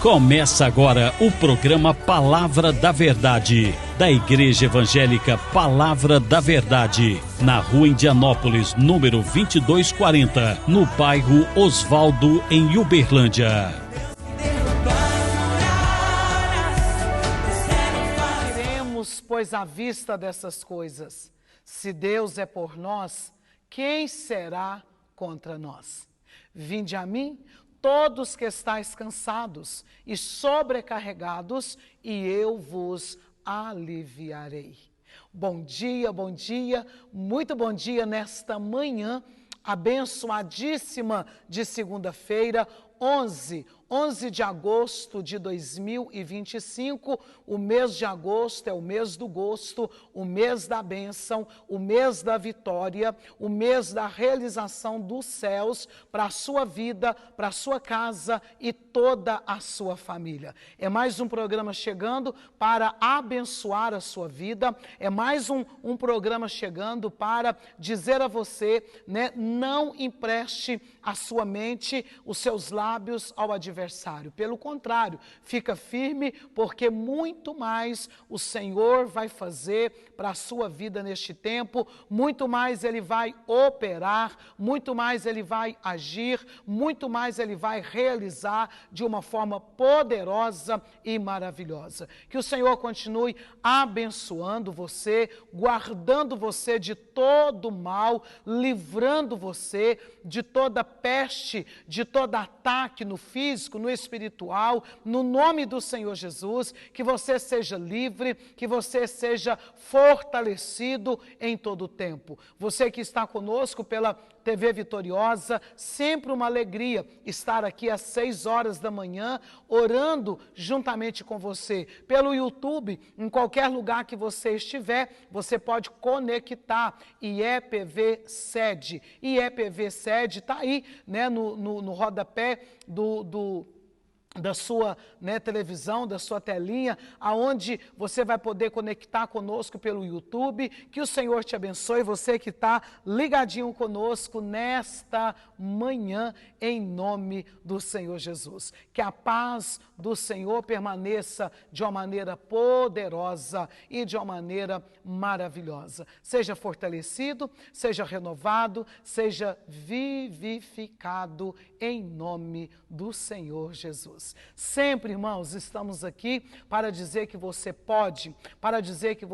Começa agora o programa Palavra da Verdade, da Igreja Evangélica Palavra da Verdade, na Rua Indianópolis, número 2240, no bairro Osvaldo, em Uberlândia. Diremos, pois, à vista dessas coisas, se Deus é por nós, quem será contra nós? Vinde a mim, todos que estáis cansados e sobrecarregados, e eu vos aliviarei. Bom dia, muito bom dia nesta manhã abençoadíssima de segunda-feira, 11 de agosto de 2025, o mês de agosto é o mês do gosto, o mês da bênção, o mês da vitória, o mês da realização dos céus para a sua vida, para a sua casa e toda a sua família. É mais um programa chegando para abençoar a sua vida, é mais um programa chegando para dizer a você, né, não empreste a sua mente, os seus lábios ao adversário. Pelo contrário, fica firme, porque muito mais o Senhor vai fazer para a sua vida neste tempo, muito mais Ele vai operar, muito mais Ele vai agir, muito mais Ele vai realizar de uma forma poderosa e maravilhosa. Que o Senhor continue abençoando você, guardando você de todo mal, livrando você de toda peste, de todo ataque no físico, no espiritual, no nome do Senhor Jesus, que você seja livre, que você seja fortalecido em todo o tempo. Você que está conosco pela TV Vitoriosa, sempre uma alegria estar aqui às 6 horas da manhã, orando juntamente com você. Pelo YouTube, em qualquer lugar que você estiver, você pode conectar IEPV Sede. IEPV Sede está aí, né, no rodapé da sua, né, televisão, da sua telinha, aonde você vai poder conectar conosco pelo YouTube. Que o Senhor te abençoe, você que está ligadinho conosco nesta manhã, em nome do Senhor Jesus. Que a paz do Senhor permaneça de uma maneira poderosa e de uma maneira maravilhosa. Seja fortalecido, seja renovado, seja vivificado em nome do Senhor Jesus. Sempre, irmãos, estamos aqui para dizer que você pode, para dizer que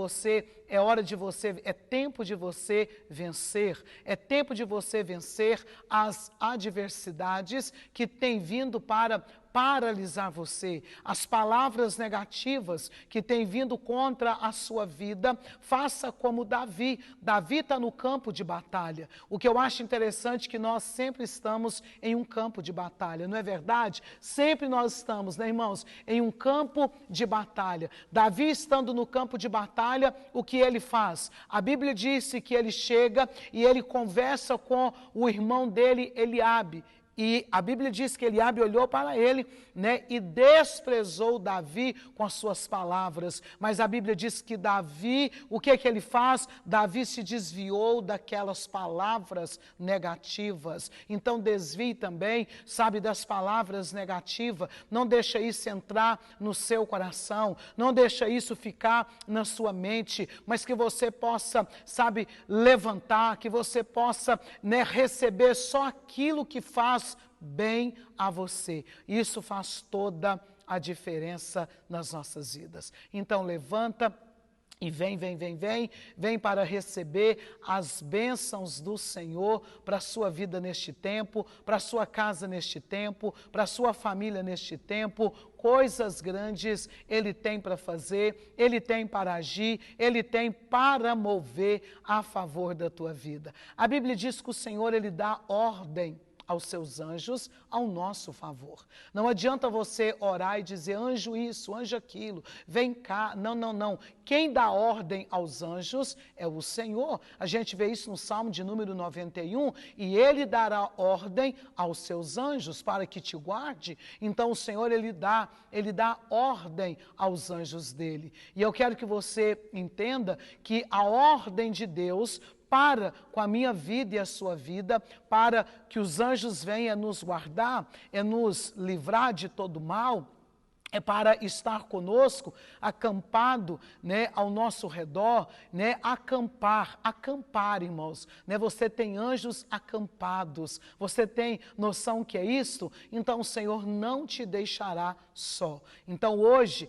é hora de você, é tempo de você vencer, é tempo de você vencer as adversidades que têm vindo para paralisar você, as palavras negativas que têm vindo contra a sua vida. Faça como Davi. Davi está no campo de batalha. O que eu acho interessante é que nós sempre estamos em um campo de batalha, não é verdade? Sempre nós estamos, né, irmãos, em um campo de batalha. Davi, estando no campo de batalha, o que ele faz? A Bíblia disse que ele chega e ele conversa com o irmão dele, Eliabe. E a Bíblia diz que Eliabe olhou para ele, né, e desprezou Davi com as suas palavras. Mas a Bíblia diz que Davi, o que ele faz? Davi se desviou daquelas palavras negativas. Então desvie também, sabe, das palavras negativas. Não deixa isso entrar no seu coração. Não deixa isso ficar na sua mente. Mas que você possa, sabe, levantar, que você possa, né, receber só aquilo que faz bem a você. Isso faz toda a diferença nas nossas vidas. Então levanta e vem para receber as bênçãos do Senhor para a sua vida neste tempo, para a sua casa neste tempo, para a sua família neste tempo. Coisas grandes Ele tem para fazer, Ele tem para agir, Ele tem para mover a favor da tua vida. A Bíblia diz que o Senhor, Ele dá ordem aos seus anjos ao nosso favor. Não adianta você orar e dizer anjo isso, anjo aquilo, vem cá. Não. Quem dá ordem aos anjos é o Senhor. A gente vê isso no Salmo de número 91, e Ele dará ordem aos seus anjos para que te guarde. Então o Senhor, Ele dá ordem aos anjos dele. E eu quero que você entenda que a ordem de Deus para com a minha vida e a sua vida, para que os anjos venham nos guardar, nos livrar de todo mal, é para estar conosco, acampado, né, ao nosso redor, né, acampar, irmãos, né, você tem anjos acampados, você tem noção que é isto? Então o Senhor não te deixará só. Então hoje,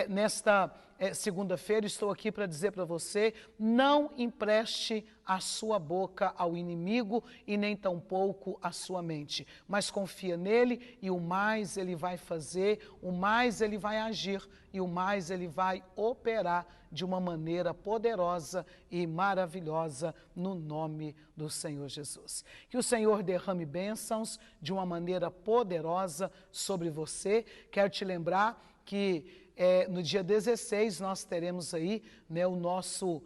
nesta segunda-feira, estou aqui para dizer para você, não empreste a sua boca ao inimigo e nem tampouco a sua mente, mas confia nele e o mais ele vai fazer, o mais ele vai agir e o mais ele vai operar de uma maneira poderosa e maravilhosa no nome do Senhor Jesus. Que o Senhor derrame bênçãos de uma maneira poderosa sobre você. Quero te lembrar que no dia 16 nós teremos aí, né, o nosso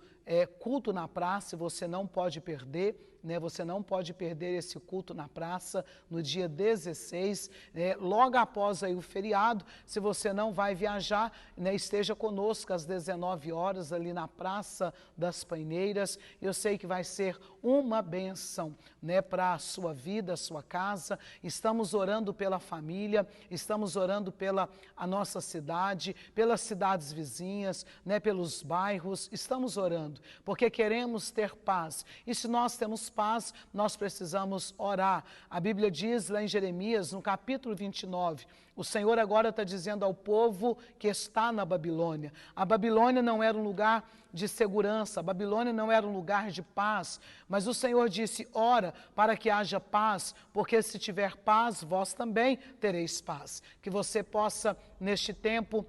culto na praça, você não pode perder, né, você não pode perder esse culto na praça no dia 16, logo após aí o feriado. Se você não vai viajar, né, esteja conosco às 19 horas ali na Praça das Paineiras. Eu sei que vai ser uma bênção, né, para a sua vida, a sua casa. Estamos orando pela família, estamos orando pela a nossa cidade, pelas cidades vizinhas, né, pelos bairros, estamos orando, porque queremos ter paz. E se nós temos paz, nós precisamos orar. A Bíblia diz lá em Jeremias, no capítulo 29, o Senhor agora está dizendo ao povo que está na Babilônia. A Babilônia não era um lugar de segurança, a Babilônia não era um lugar de paz, mas o Senhor disse, ora para que haja paz, porque se tiver paz, vós também tereis paz. Que você possa, neste tempo,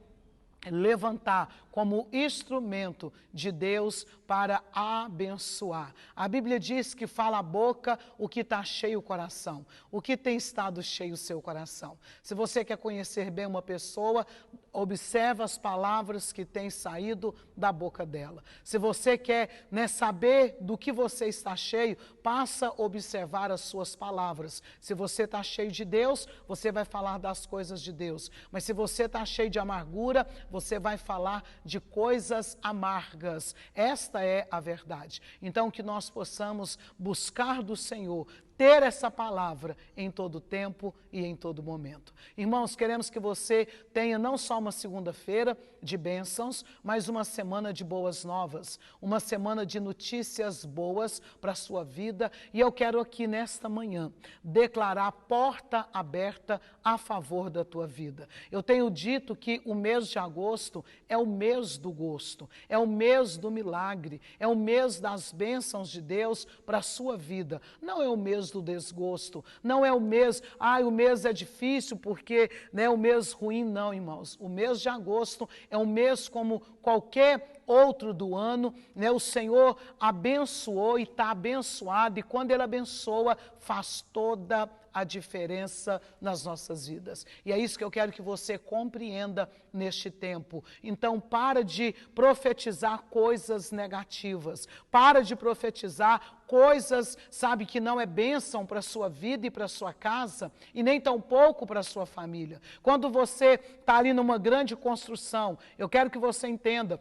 levantar como instrumento de Deus para abençoar. A Bíblia diz que fala a boca o que está cheio o coração, o que tem estado cheio o seu coração. Se você quer conhecer bem uma pessoa, observa as palavras que têm saído da boca dela. Se você quer, né, saber do que você está cheio, passa a observar as suas palavras. Se você está cheio de Deus, você vai falar das coisas de Deus. Mas se você está cheio de amargura, você vai falar de coisas amargas. Esta é a verdade. Então, que nós possamos buscar do Senhor, ter essa palavra em todo tempo e em todo momento. Irmãos, queremos que você tenha não só uma segunda-feira de bênçãos, mas uma semana de boas novas, uma semana de notícias boas para a sua vida. E eu quero aqui nesta manhã declarar a porta aberta a favor da tua vida. Eu tenho dito que o mês de agosto é o mês do gosto, é o mês do milagre, é o mês das bênçãos de Deus para a sua vida. Não é o mês do desgosto, não é o mês, o mês é difícil porque, né, o mês ruim, não, irmãos. O mês de agosto é um mês como qualquer outro do ano, né? O Senhor abençoou e está abençoado, e quando Ele abençoa, faz toda a diferença nas nossas vidas. E é isso que eu quero que você compreenda neste tempo. Então, para de profetizar coisas negativas, para de profetizar coisas, sabe, que não é bênção para a sua vida e para a sua casa, e nem tampouco para a sua família. Quando você está ali numa grande construção, eu quero que você entenda,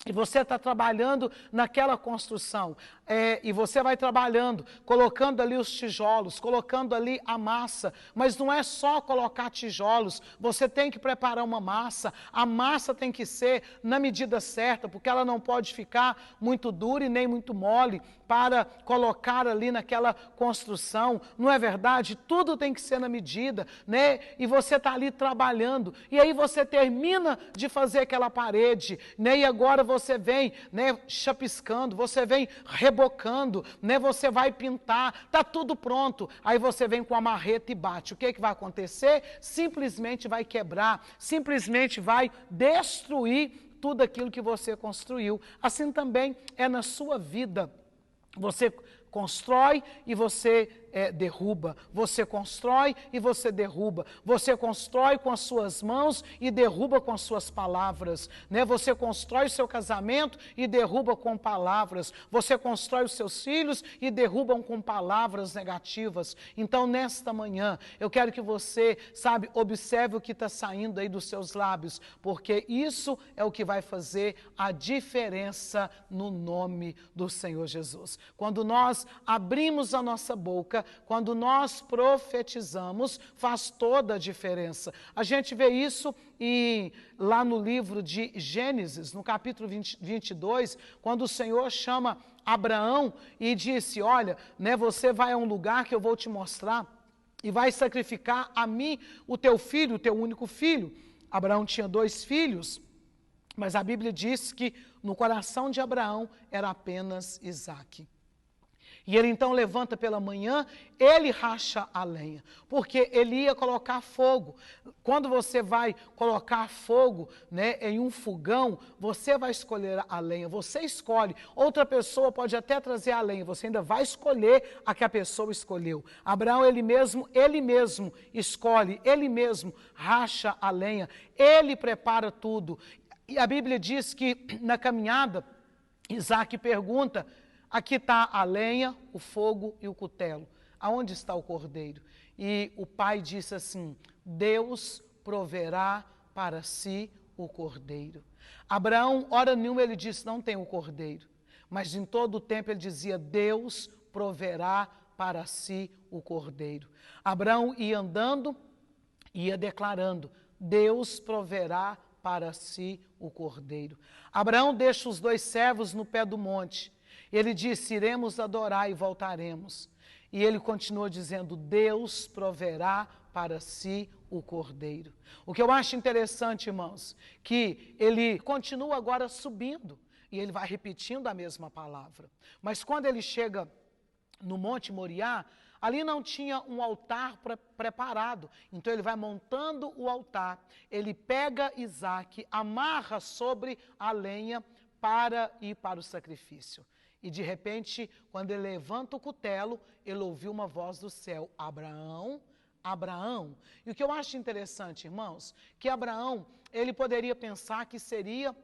e você está trabalhando naquela construção, e você vai trabalhando, colocando ali os tijolos, colocando ali a massa, mas não é só colocar tijolos, você tem que preparar uma massa, a massa tem que ser na medida certa, porque ela não pode ficar muito dura e nem muito mole para colocar ali naquela construção, não é verdade? Tudo tem que ser na medida, né? E você está ali trabalhando, e aí você termina de fazer aquela parede, né? E agora você vem, né, chapiscando, você vem rebocando, né, você vai pintar, está tudo pronto. Aí você vem com a marreta e bate. O que vai acontecer? Simplesmente vai quebrar, simplesmente vai destruir tudo aquilo que você construiu. Assim também é na sua vida. Você constrói e você derruba, você constrói e você derruba, você constrói com as suas mãos e derruba com as suas palavras, né? Você constrói o seu casamento e derruba com palavras, você constrói os seus filhos e derrubam com palavras negativas. Então, nesta manhã, eu quero que você, sabe, observe o que está saindo aí dos seus lábios, porque isso é o que vai fazer a diferença no nome do Senhor Jesus. Quando nós abrimos a nossa boca, chega, quando nós profetizamos, faz toda a diferença. A gente vê isso lá no livro de Gênesis, no capítulo 22, quando o Senhor chama Abraão e disse, olha, né, você vai a um lugar que eu vou te mostrar e vai sacrificar a mim o teu filho, o teu único filho. Abraão tinha 2 filhos, mas a Bíblia diz que no coração de Abraão era apenas Isaque. E ele então levanta pela manhã, ele racha a lenha, porque ele ia colocar fogo. Quando você vai colocar fogo, né, em um fogão, você vai escolher a lenha, você escolhe. Outra pessoa pode até trazer a lenha, você ainda vai escolher a que a pessoa escolheu. Abraão, ele mesmo escolhe, ele mesmo racha a lenha, ele prepara tudo. E a Bíblia diz que na caminhada, Isaque pergunta, aqui está a lenha, o fogo e o cutelo. Aonde está o cordeiro? E o pai disse assim, Deus proverá para si o cordeiro. Abraão, hora nenhuma, ele disse, não tem o cordeiro. Mas em todo o tempo ele dizia, Deus proverá para si o cordeiro. Abraão ia andando, ia declarando, Deus proverá para si o cordeiro. Abraão deixa os 2 servos no pé do monte. Ele disse, iremos adorar e voltaremos. E ele continua dizendo, Deus proverá para si o cordeiro. O que eu acho interessante, irmãos, que ele continua agora subindo. E ele vai repetindo a mesma palavra. Mas quando ele chega no Monte Moriá, ali não tinha um altar preparado, então ele vai montando o altar, ele pega Isaque, amarra sobre a lenha para ir para o sacrifício. E de repente, quando ele levanta o cutelo, ele ouviu uma voz do céu, Abraão, Abraão. E o que eu acho interessante, irmãos, que Abraão, ele poderia pensar que seria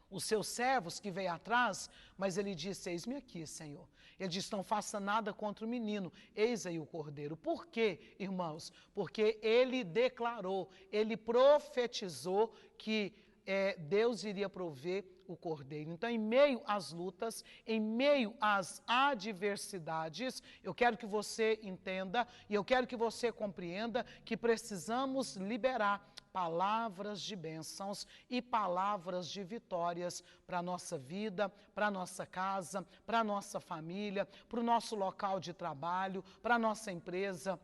os seus servos que veio atrás, mas ele disse, eis-me aqui, Senhor. Ele disse, não faça nada contra o menino, eis aí o cordeiro. Por quê, irmãos? Porque ele declarou, ele profetizou que Deus iria prover o cordeiro. Então, em meio às lutas, em meio às adversidades, eu quero que você entenda e eu quero que você compreenda que precisamos liberar palavras de bênçãos e palavras de vitórias para a nossa vida, para a nossa casa, para a nossa família, para o nosso local de trabalho, para a nossa empresa.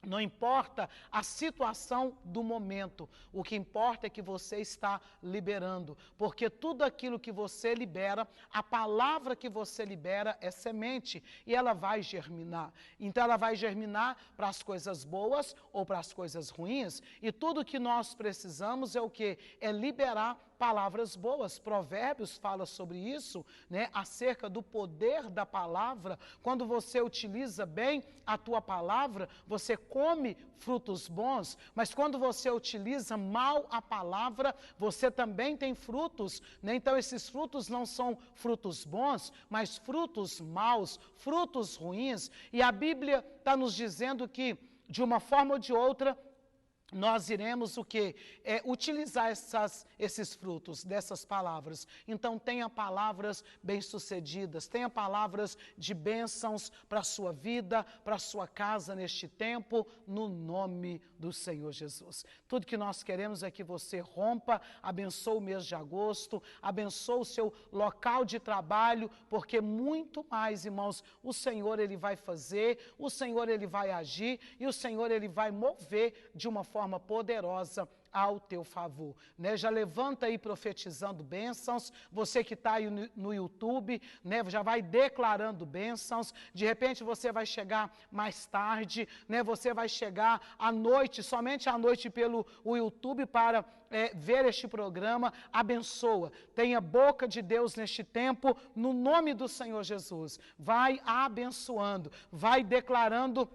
Não importa a situação do momento, o que importa é que você está liberando, porque tudo aquilo que você libera, a palavra que você libera é semente e ela vai germinar. Então ela vai germinar para as coisas boas ou para as coisas ruins e tudo que nós precisamos é o quê? É liberar palavras boas. Provérbios fala sobre isso, né? Acerca do poder da palavra. Quando você utiliza bem a tua palavra, você come frutos bons, mas quando você utiliza mal a palavra, você também tem frutos, né? Então esses frutos não são frutos bons, mas frutos maus, frutos ruins. E a Bíblia está nos dizendo que, de uma forma ou de outra, nós iremos o quê? Utilizar esses frutos dessas palavras. Então tenha palavras bem-sucedidas, tenha palavras de bênçãos para a sua vida, para a sua casa neste tempo, no nome do Senhor Jesus. Tudo que nós queremos é que você rompa, abençoe o mês de agosto, abençoe o seu local de trabalho, porque muito mais, irmãos, o Senhor ele vai fazer, o Senhor ele vai agir e o Senhor ele vai mover de uma forma poderosa ao teu favor, né? Já levanta aí profetizando bênçãos, você que está aí no YouTube, né? Já vai declarando bênçãos, de repente você vai chegar mais tarde, né? Você vai chegar à noite, somente à noite pelo YouTube para ver este programa, abençoa, tenha boca de Deus neste tempo, no nome do Senhor Jesus, vai abençoando, vai declarando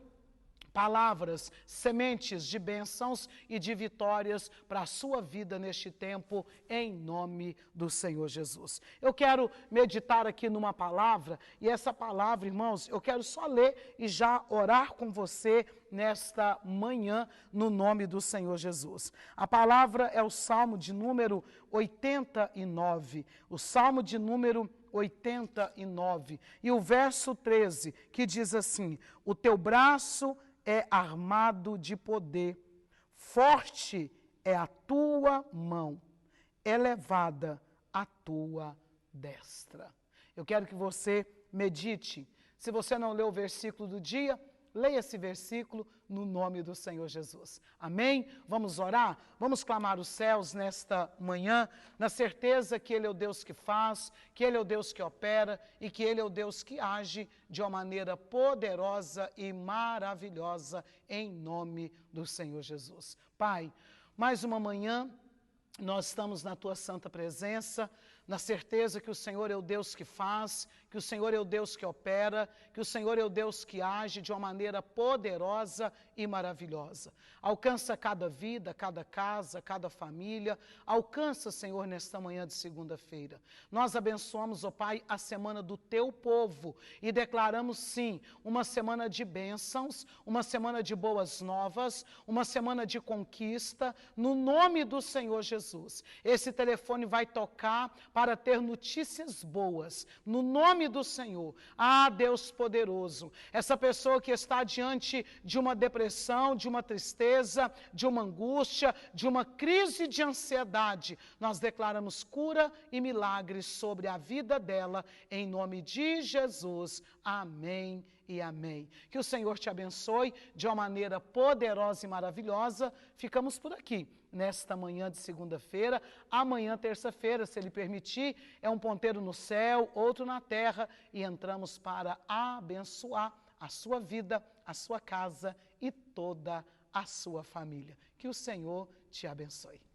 palavras, sementes de bênçãos e de vitórias para a sua vida neste tempo, em nome do Senhor Jesus. Eu quero meditar aqui numa palavra, e essa palavra, irmãos, eu quero só ler e já orar com você nesta manhã, no nome do Senhor Jesus. A palavra é o Salmo de número 89, o Salmo de número 89, e o verso 13, que diz assim: o teu braço é armado de poder, forte é a tua mão, elevada a tua destra. Eu quero que você medite. Se você não leu o versículo do dia, leia esse versículo no nome do Senhor Jesus. Amém? Vamos orar? Vamos clamar os céus nesta manhã, na certeza que Ele é o Deus que faz, que Ele é o Deus que opera e que Ele é o Deus que age de uma maneira poderosa e maravilhosa em nome do Senhor Jesus. Pai, mais uma manhã nós estamos na Tua santa presença, na certeza que o Senhor é o Deus que faz, que o Senhor é o Deus que opera, que o Senhor é o Deus que age de uma maneira poderosa e maravilhosa. Alcança cada vida, cada casa, cada família, alcança, Senhor, nesta manhã de segunda-feira. Nós abençoamos, ó Pai, a semana do Teu povo e declaramos, sim, uma semana de bênçãos, uma semana de boas novas, uma semana de conquista, no nome do Senhor Jesus. Esse telefone vai tocar para ter notícias boas, no nome do Senhor. Ah, Deus poderoso, essa pessoa que está diante de uma depressão, de uma tristeza, de uma angústia, de uma crise de ansiedade, nós declaramos cura e milagres sobre a vida dela, em nome de Jesus. Amém e amém. Que o Senhor te abençoe de uma maneira poderosa e maravilhosa. Ficamos por aqui nesta manhã de segunda-feira. Amanhã, terça-feira, se Ele permitir, é um ponteiro no céu, outro na terra, e entramos para abençoar a sua vida, a sua casa e toda a sua família. Que o Senhor te abençoe.